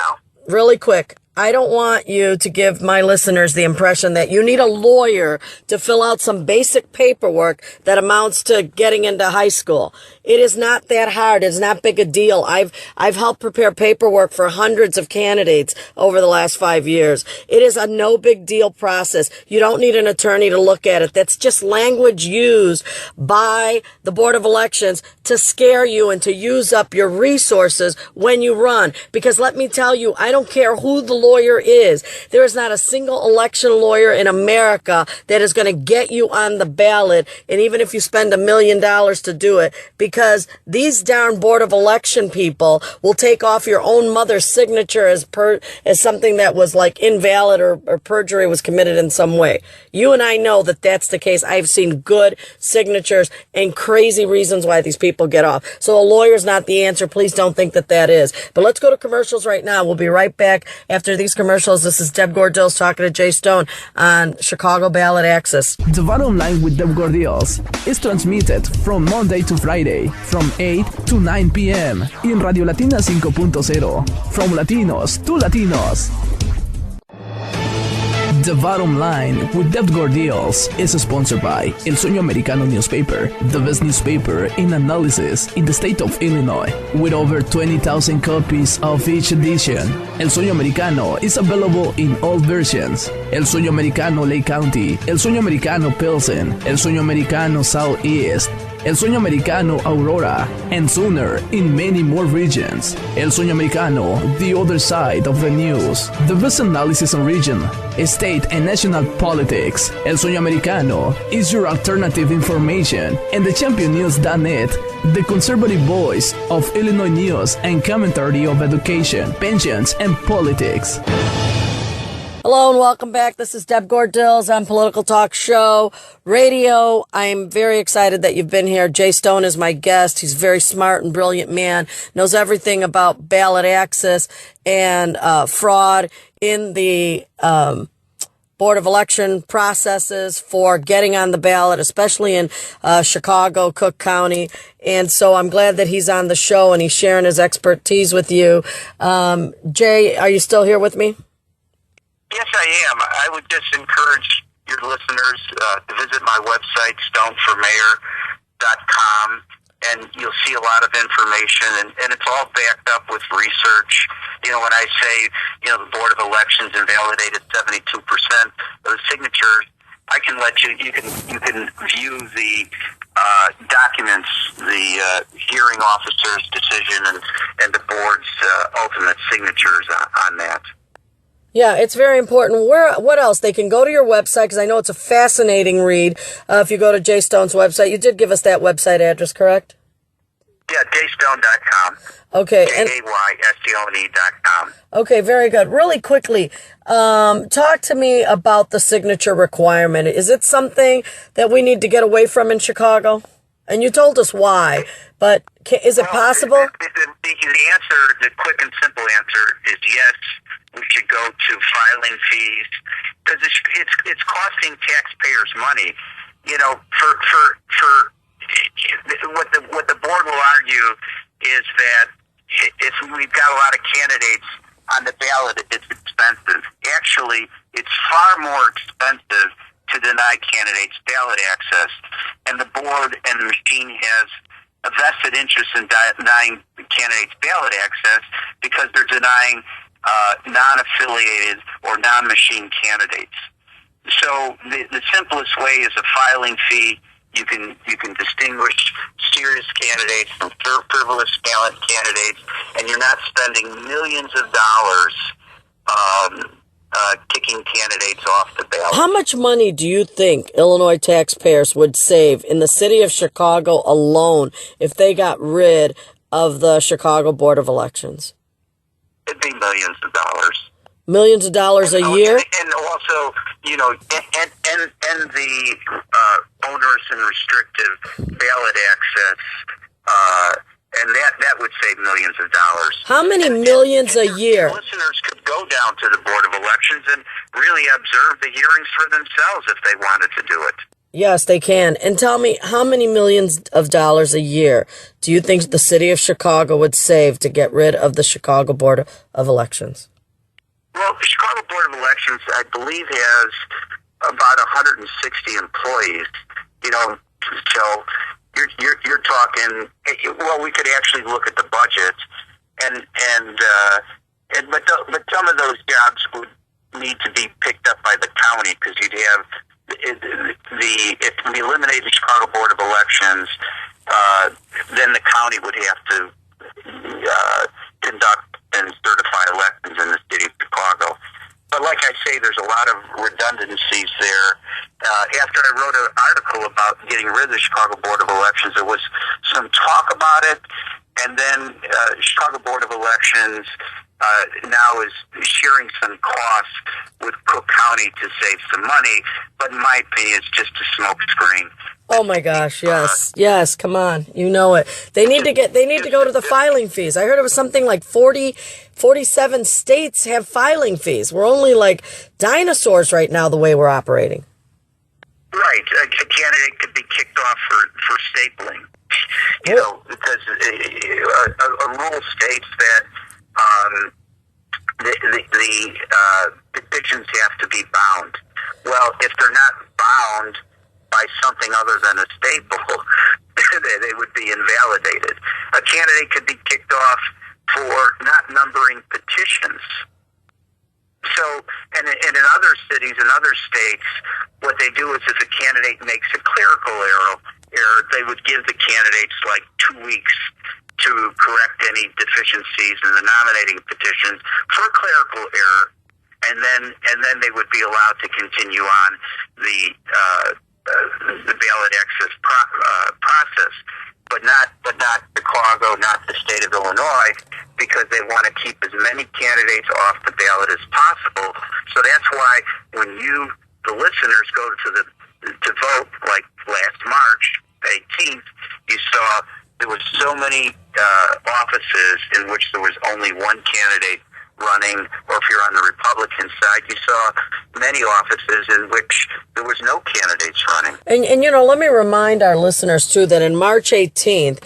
Really quick. I don't want you to give my listeners the impression that you need a lawyer to fill out some basic paperwork that amounts to getting into high school. It is not that hard. It's not big a deal. I've helped prepare paperwork for hundreds of candidates over the last 5 years. It is a no big deal process. You don't need an attorney to look at it. That's just language used by the Board of Elections to scare you and to use up your resources when you run. Because let me tell you, I don't care who the lawyer is. There is not a single election lawyer in America that is going to get you on the ballot, and even if you spend $1 million to do it, because these darn Board of Election people will take off your own mother's signature as something that was like invalid or perjury was committed in some way. You and I know that that's the case. I've seen good signatures and crazy reasons why these people get off. So a lawyer's not the answer. Please don't think that is. But let's go to commercials right now. We'll be right back after these commercials. This is Deb Gordils talking to Jay Stone on Chicago Ballot Access. The Bottom Line with Deb Gordils is transmitted from Monday to Friday from 8 to 9 p.m. in Radio Latina 5.0, from Latinos to Latinos. The Bottom Line with Deb Gordils is sponsored by El Sueño Americano newspaper, the best newspaper in analysis in the state of Illinois, with over 20,000 copies of each edition. El Sueño Americano is available in all versions: El Sueño Americano Lake County, El Sueño Americano Pilsen, El Sueño Americano Southeast, El Sueño Americano Aurora, and sooner in many more regions. El Sueño Americano, the other side of the news. The best analysis on region, state, and national politics. El Sueño Americano is your alternative information. And the championnews.net, the conservative voice of Illinois news and commentary of education, pensions, and politics. Hello and welcome back. This is Deb Gordils on Political Talk Show Radio. I'm very excited that you've been here. Jay Stone is my guest. He's a very smart and brilliant man, knows everything about ballot access and fraud in the Board of Election processes for getting on the ballot, especially in Chicago, Cook County. And so I'm glad that he's on the show and he's sharing his expertise with you. Jay, are you still here with me? Yes, I am. I would just encourage your listeners to visit my website, stoneformayor.com, and you'll see a lot of information, and it's all backed up with research. You know, when I say, the Board of Elections invalidated 72% of the signatures, I can let you can view the documents, the hearing officer's decision, and the board's ultimate signatures on that. Yeah, it's very important. What else? They can go to your website, because I know it's a fascinating read. If you go to Jay Stone's website, you did give us that website address, correct? Yeah, jaystone.com. Okay. JAYSTONE.com. Okay, very good. Really quickly, talk to me about the signature requirement. Is it something that we need to get away from in Chicago? And you told us why, but is it possible? The quick and simple answer is yes. We should go to filing fees because it's costing taxpayers money. For what the board will argue is that if we've got a lot of candidates on the ballot, it's expensive. Actually, it's far more expensive to deny candidates ballot access, and the board and the machine has a vested interest in denying candidates ballot access because they're denying non-affiliated or non-machine candidates. So the simplest way is a filing fee. You can distinguish serious candidates from frivolous ballot candidates, and you're not spending millions of dollars kicking candidates off the ballot. How much money do you think Illinois taxpayers would save in the city of Chicago alone if they got rid of the Chicago Board of Elections? It'd be millions of dollars. Millions of dollars a year? And also, and the onerous and restrictive ballot access, and that would save millions of dollars. How many millions a year? Listeners could go down to the Board of Elections and really observe the hearings for themselves if they wanted to do it. Yes, they can. And tell me, how many millions of dollars a year do you think the city of Chicago would save to get rid of the Chicago Board of Elections? Well, the Chicago Board of Elections, I believe, has about 160 employees. So you're talking. Well, we could actually look at the budget, but some of those jobs would need to be picked up by the county because you'd have. If we eliminate the Chicago Board of Elections, then the county would have to conduct and certify elections in the city of Chicago. But like I say, there's a lot of redundancies there. After I wrote an article about getting rid of the Chicago Board of Elections, there was some talk about it, and then Chicago Board of Elections now is sharing some costs with Cook County to save some money, but in my opinion, it's just a smokescreen. Oh my gosh, yes, come on, you know it. They need to go to the filing fees. I heard it was something like 47 states have filing fees. We're only like dinosaurs right now the way we're operating. Right, a candidate could be kicked off for stapling. Because a rule states that the petitions have to be bound. Well, if they're not bound by something other than a staple, they would be invalidated. A candidate could be kicked off for not numbering petitions. So, and in other cities and other states, what they do is if a candidate makes a clerical error, they would give the candidates like 2 weeks to correct any deficiencies in the nominating petitions for clerical error, and then they would be allowed to continue on the ballot access process, but not Chicago, not the state of Illinois, because they want to keep as many candidates off the ballot as possible, So that's why when the listeners, go to vote, like last March 18th, you saw there was so many offices in which there was only one candidate running, or if you're on the Republican side, you saw many offices in which there was no candidates running. And let me remind our listeners too that in March 18th,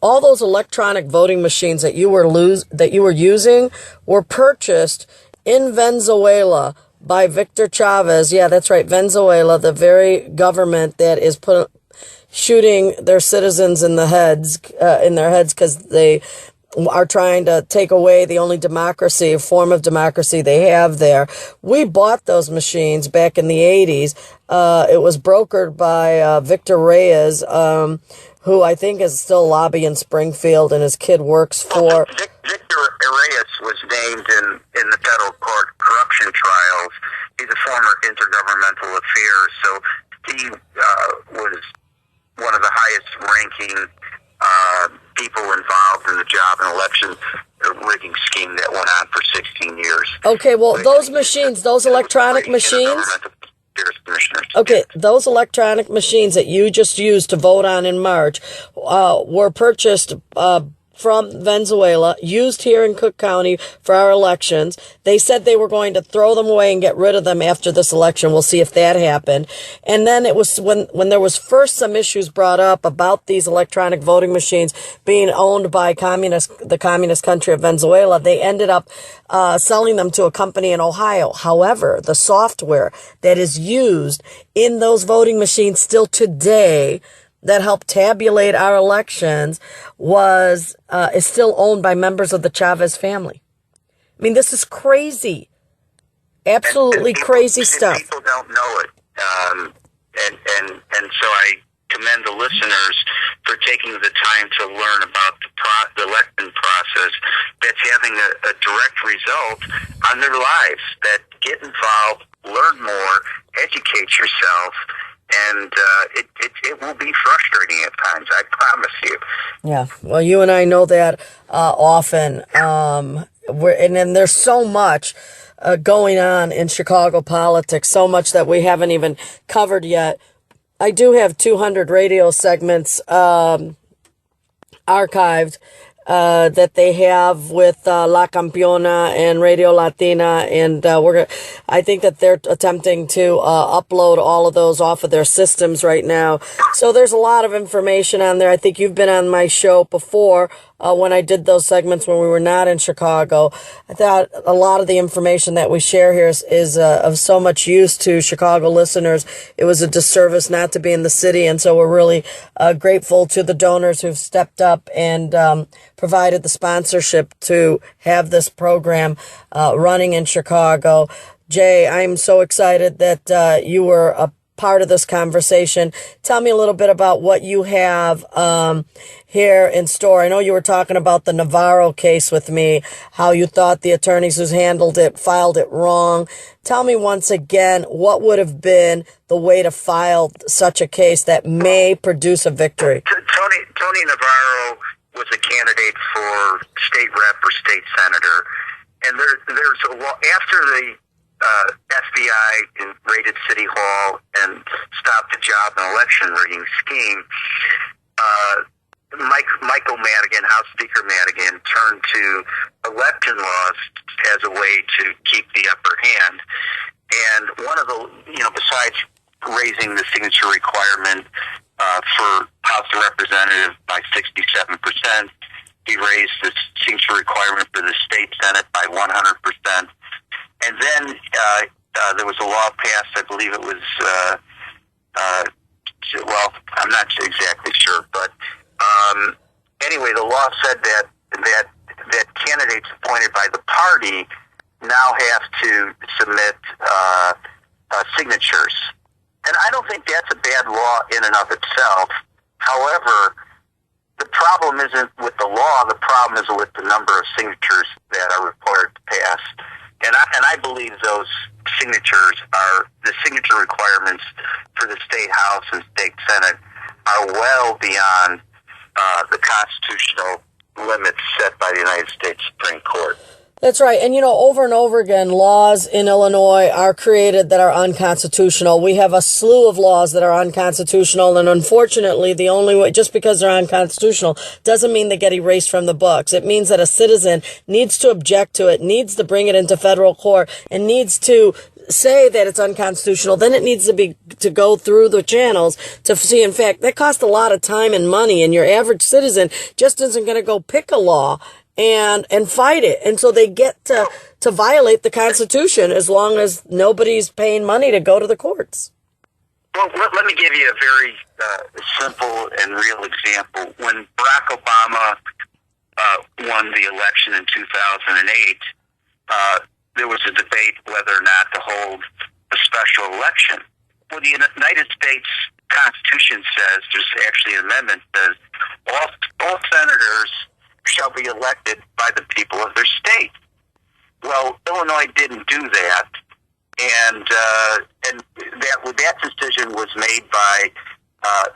all those electronic voting machines that you were using were purchased in Venezuela by Victor Chavez. Yeah, that's right, Venezuela, the very government that is shooting their citizens in their heads because they are trying to take away the only form of democracy they have there. We bought those machines back in the 80s. It was brokered by Victor Reyes, who I think is still lobbying in Springfield, and his kid works for... Victor Reyes was named in the federal court corruption trials. He's a former intergovernmental affairs, so he was one of the highest-ranking people involved in the job and election rigging scheme that went on for 16 years. Okay, well, those machines, those electronic machines... Okay, those electronic machines that you just used to vote on in March were purchased from Venezuela, used here in Cook County for our elections. They said they were going to throw them away and get rid of them after this election. We'll see if that happened. And then it was when there was first some issues brought up about these electronic voting machines being owned by the communist country of Venezuela, they ended up selling them to a company in Ohio. However, the software that is used in those voting machines still today that helped tabulate our elections is still owned by members of the Chavez family. I mean, this is crazy. Absolutely crazy stuff. People don't know it. And so I commend the listeners for taking the time to learn about the election process that's having a direct result on their lives. That get involved, learn more, educate yourself, and it will be frustrating at times, I promise you. Yeah, well, you and I know that often. And then there's so much going on in Chicago politics, so much that we haven't even covered yet. I do have 200 radio segments archived that they have with La Campeona and Radio Latina, and I think that they're attempting to upload all of those off of their systems right now. So there's a lot of information on there. I think you've been on my show before when I did those segments when we were not in Chicago. I thought a lot of the information that we share here is of so much use to Chicago listeners. It was a disservice not to be in the city, and so we're really grateful to the donors who've stepped up and provided the sponsorship to have this program running in Chicago. Jay, I'm so excited that you were a part of this conversation. Tell me a little bit about what you have here in store. I know you were talking about the Navarro case with me, how you thought the attorneys who handled it filed it wrong. Tell me once again, what would have been the way to file such a case that may produce a victory? Tony Navarro was a candidate for state rep or state senator, and there's a law after the FBI raided City Hall and stopped the job and election rigging scheme. Michael Madigan, House Speaker Madigan, turned to election laws as a way to keep the upper hand. And one of the, besides raising the signature requirement for House of Representatives by 67%, he raised the signature requirement for the state Senate by 100%. And then there was a law passed, I believe it was, I'm not exactly sure, but anyway, the law said that candidates appointed by the party now have to submit signatures. And I don't think that's a bad law in and of itself. However, the problem isn't with the law, the problem is with the number of signatures that are required to pass. And I believe those signatures the signature requirements for the state House and state Senate are well beyond the constitutional limits set by the United States Supreme Court. That's right. And, over and over again, laws in Illinois are created that are unconstitutional. We have a slew of laws that are unconstitutional. And unfortunately, the only way, just because they're unconstitutional, doesn't mean they get erased from the books. It means that a citizen needs to object to it, needs to bring it into federal court, and needs to say that it's unconstitutional. Then it needs to go through the channels to see. In fact, that costs a lot of time and money. And your average citizen just isn't going to go pick a law and fight it. And so they get to violate the Constitution as long as nobody's paying money to go to the courts. Well, let me give you a very simple and real example. When Barack Obama won the election in 2008, there was a debate whether or not to hold a special election. Well, the United States Constitution says, there's actually an amendment that says, all senators shall be elected by the people of their state. Well, Illinois didn't do that, and that decision was made by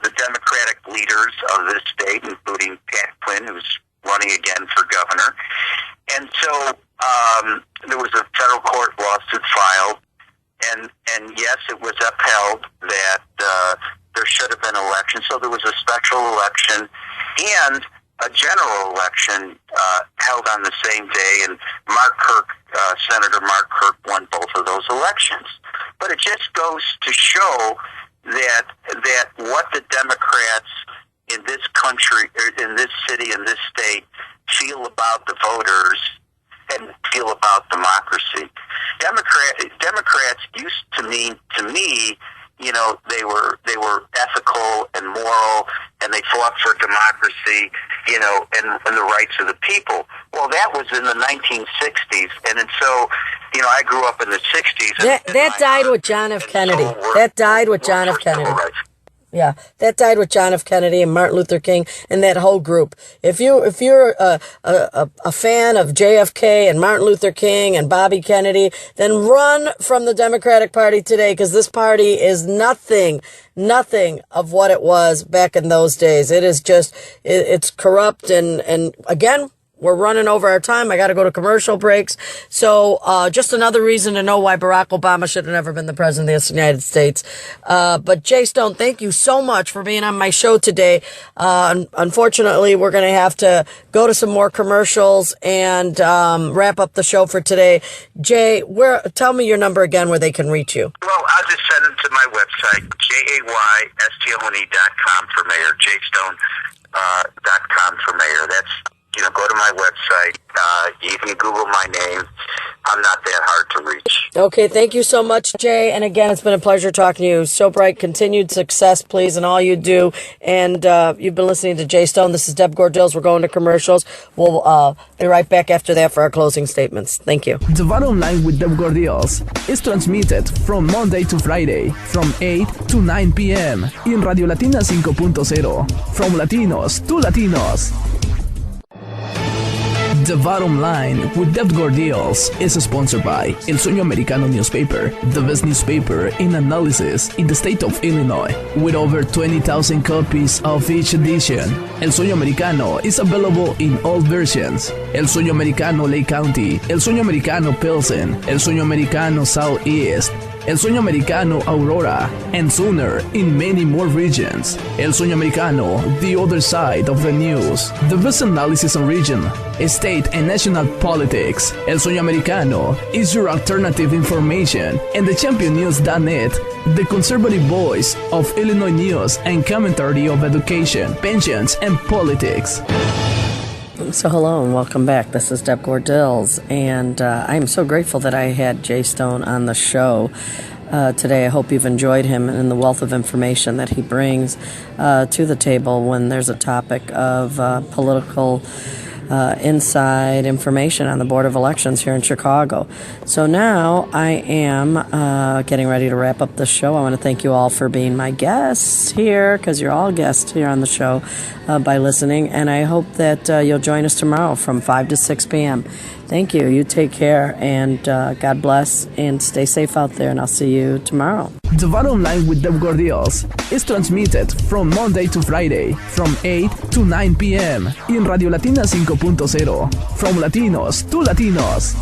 the Democratic leaders of this state, including Pat Quinn, who's running again for governor. And so there was a federal court lawsuit filed, and yes, it was upheld that there should have been an election. So there was a special election and a general election held on the same day, and Senator Mark Kirk won both of those elections. But it just goes to show that what the Democrats in this country, in this city, in this state, feel about the voters and feel about democracy. Democrats used to mean to me, they were ethical and moral, and they fought for democracy, and the rights of the people. Well, that was in the 1960s, and so, I grew up in the 60s. That died with John F. Kennedy. That died with John F. Kennedy. Yeah, that died with John F. Kennedy and Martin Luther King and that whole group. If you're a fan of JFK and Martin Luther King and Bobby Kennedy, then run from the Democratic Party today, because this party is nothing of what it was back in those days. It is just, it's corrupt, and again, we're running over our time. I got to go to commercial breaks. So, just another reason to know why Barack Obama should have never been the president of the United States. But Jay Stone, thank you so much for being on my show today. Unfortunately, we're going to have to go to some more commercials and, wrap up the show for today. Jay, tell me your number again where they can reach you. Well, I'll just send them to my website, jaystone.com for mayor, jaystone.com for mayor. That's, go to my website. You can Google my name. I'm not that hard to reach. Okay, thank you so much, Jay. And again, it's been a pleasure talking to you. So bright, continued success, please, in all you do. And you've been listening to Jay Stone. This is Deb Gordils. We're going to commercials. We'll be right back after that for our closing statements. Thank you. The Bottom Line with Deb Gordils is transmitted from Monday to Friday from 8 to 9 p.m. in Radio Latina 5.0. From Latinos to Latinos. The Bottom Line with Deb Gordils is sponsored by El Sueño Americano newspaper, the best newspaper in analysis in the state of Illinois, with over 20,000 copies of each edition. El Sueño Americano is available in all versions: El Sueño Americano Lake County, El Sueño Americano Pilsen, El Sueño Americano Southeast, El Sueño Americano Aurora, and sooner in many more regions. El Sueño Americano, the other side of the news. The best analysis on region, state, and national politics. El Sueño Americano is your alternative information, and the championnews.net, the conservative voice of Illinois news and commentary of education, pensions, and politics. So hello and welcome back. This is Deb Gordils, and I'm so grateful that I had Jay Stone on the show today. I hope you've enjoyed him and the wealth of information that he brings to the table when there's a topic of political inside information on the Board of Elections here in Chicago. So now I am getting ready to wrap up the show. I want to thank you all for being my guests here, because you're all guests here on the show by listening, and I hope that you'll join us tomorrow from 5 to 6 p.m. Thank you. You take care, and God bless, and stay safe out there, and I'll see you tomorrow. The Bottom Line with the Gordils is transmitted from Monday to Friday from 8 to 9 p.m. in Radio Latina 5.0, from Latinos to Latinos.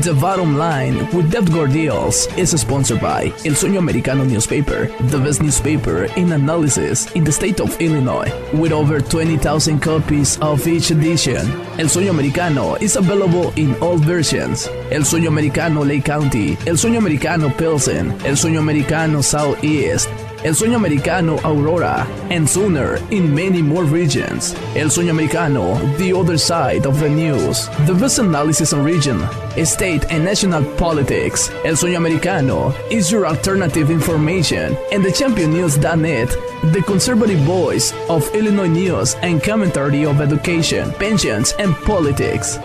The Bottom Line with Deb Gordils is sponsored by El Sueño Americano newspaper, the best newspaper in analysis in the state of Illinois, with over 20,000 copies of each edition. El Sueño Americano is available in all versions: El Sueño Americano Lake County, El Sueño Americano Pilsen, El Sueño Americano Southeast, El Sueño Americano Aurora, and sooner in many more regions. El Sueño Americano, the other side of the news. The best analysis on region, state, and national politics. El Sueño Americano is your alternative information, and the championnews.net, the conservative voice of Illinois news and commentary of education, pensions, and politics.